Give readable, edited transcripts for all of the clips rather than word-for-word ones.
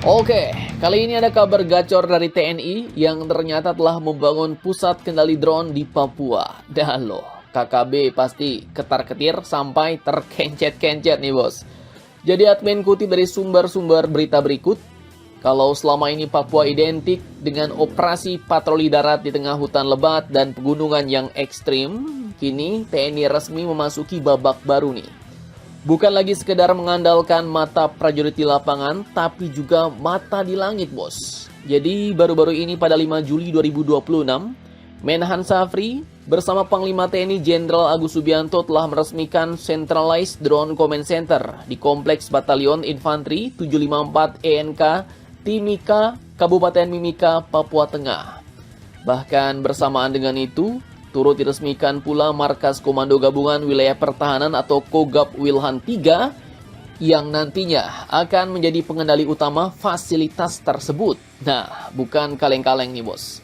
Oke, kali ini ada kabar gacor dari TNI yang ternyata telah membangun pusat kendali drone di Papua. Dan loh, KKB pasti ketar-ketir sampai terkencet-kencet nih bos. Jadi admin kutip dari sumber-sumber berita berikut. Kalau selama ini Papua identik dengan operasi patroli darat di tengah hutan lebat dan pegunungan yang ekstrim, kini TNI resmi memasuki babak baru nih. Bukan lagi sekedar mengandalkan mata prajurit di lapangan, tapi juga mata di langit, bos. Jadi, baru-baru ini pada 5 Juli 2026, Menhan Safri bersama Panglima TNI Jenderal Agus Subianto telah meresmikan Centralized Drone Command Center di Kompleks Batalion Infanteri 754 ENK Timika, Kabupaten Mimika, Papua Tengah. Bahkan bersamaan dengan itu, turut diresmikan pula Markas Komando Gabungan Wilayah Pertahanan atau Kogab Wilhan 3 yang nantinya akan menjadi pengendali utama fasilitas tersebut. Nah, bukan kaleng-kaleng nih bos.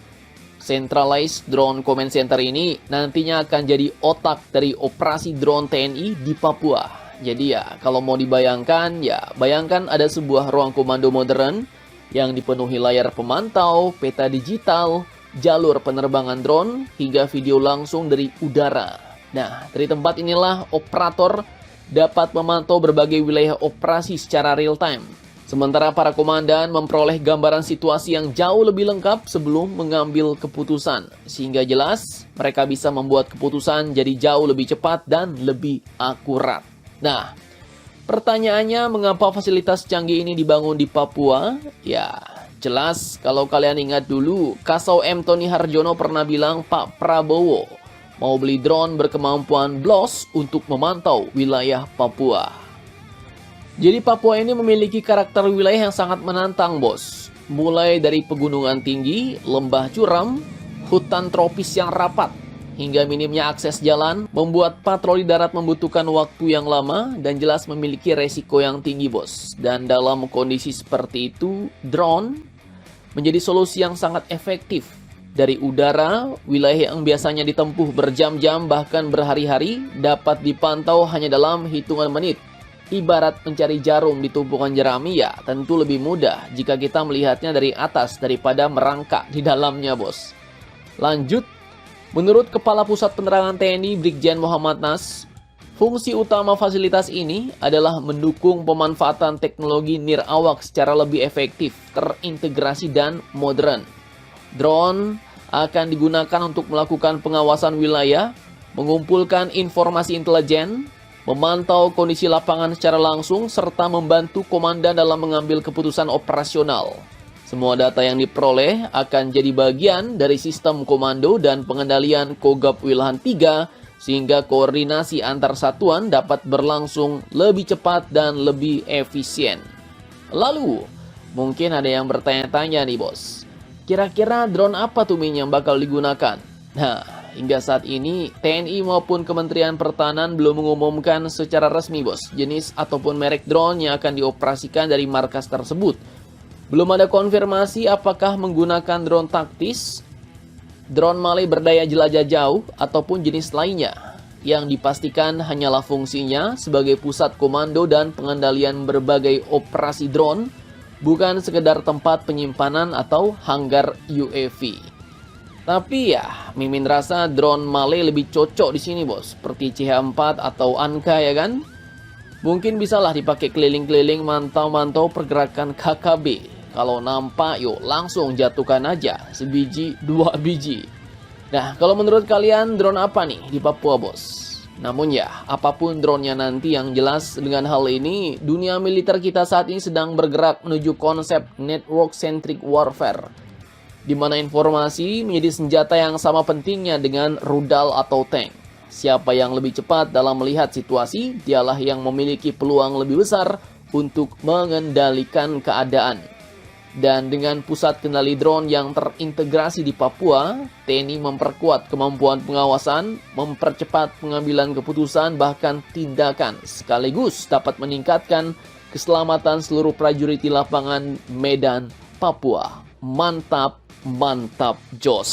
Centralized Drone Command Center ini nantinya akan jadi otak dari operasi drone TNI di Papua. Jadi ya, kalau mau dibayangkan, ya bayangkan ada sebuah ruang komando modern yang dipenuhi layar pemantau, peta digital, jalur penerbangan drone, hingga video langsung dari udara. Nah, dari tempat inilah operator dapat memantau berbagai wilayah operasi secara real time. Sementara para komandan memperoleh gambaran situasi yang jauh lebih lengkap sebelum mengambil keputusan. Sehingga jelas, mereka bisa membuat keputusan jadi jauh lebih cepat dan lebih akurat. Nah, pertanyaannya mengapa fasilitas canggih ini dibangun di Papua? Ya, jelas, kalau kalian ingat dulu, Kasau M. Tony Harjono pernah bilang Pak Prabowo mau beli drone berkemampuan BLOS untuk memantau wilayah Papua. Jadi Papua ini memiliki karakter wilayah yang sangat menantang, bos. Mulai dari pegunungan tinggi, lembah curam, hutan tropis yang rapat, hingga minimnya akses jalan, membuat patroli darat membutuhkan waktu yang lama dan jelas memiliki resiko yang tinggi, bos. Dan dalam kondisi seperti itu, drone menjadi solusi yang sangat efektif. Dari udara, wilayah yang biasanya ditempuh berjam-jam bahkan berhari-hari dapat dipantau hanya dalam hitungan menit. Ibarat mencari jarum di tumpukan jerami, ya tentu lebih mudah jika kita melihatnya dari atas daripada merangkak di dalamnya, bos. Lanjut, menurut Kepala Pusat Penerangan TNI Brigjen Muhammad Nas, fungsi utama fasilitas ini adalah mendukung pemanfaatan teknologi nirawak secara lebih efektif, terintegrasi, dan modern. Drone akan digunakan untuk melakukan pengawasan wilayah, mengumpulkan informasi intelijen, memantau kondisi lapangan secara langsung, serta membantu komandan dalam mengambil keputusan operasional. Semua data yang diperoleh akan jadi bagian dari sistem komando dan pengendalian Kogab Wilhan 3, sehingga koordinasi antar satuan dapat berlangsung lebih cepat dan lebih efisien. Lalu, mungkin ada yang bertanya-tanya nih bos, kira-kira drone apa tuh Min yang bakal digunakan? Nah, hingga saat ini TNI maupun Kementerian Pertahanan belum mengumumkan secara resmi bos, jenis ataupun merek drone yang akan dioperasikan dari markas tersebut. Belum ada konfirmasi apakah menggunakan drone taktis, drone Malay berdaya jelajah jauh, ataupun jenis lainnya. Yang dipastikan hanyalah fungsinya sebagai pusat komando dan pengendalian berbagai operasi drone, bukan sekedar tempat penyimpanan atau hanggar UAV. Tapi ya, Mimin rasa drone Malay lebih cocok di sini bos, seperti CH4 atau Anka ya kan? Mungkin bisalah dipakai keliling-keliling mantau-mantau pergerakan KKB. Kalau nampak, yuk langsung jatuhkan aja, sebiji, 2 biji. Nah, kalau menurut kalian drone apa nih di Papua, bos? Namun ya, apapun drone-nya nanti, yang jelas dengan hal ini, dunia militer kita saat ini sedang bergerak menuju konsep network-centric warfare, di mana informasi menjadi senjata yang sama pentingnya dengan rudal atau tank. Siapa yang lebih cepat dalam melihat situasi, dialah yang memiliki peluang lebih besar untuk mengendalikan keadaan. Dan dengan pusat kendali drone yang terintegrasi di Papua, TNI memperkuat kemampuan pengawasan, mempercepat pengambilan keputusan, bahkan tindakan, sekaligus dapat meningkatkan keselamatan seluruh prajurit di lapangan Medan, Papua. Mantap, mantap, jos.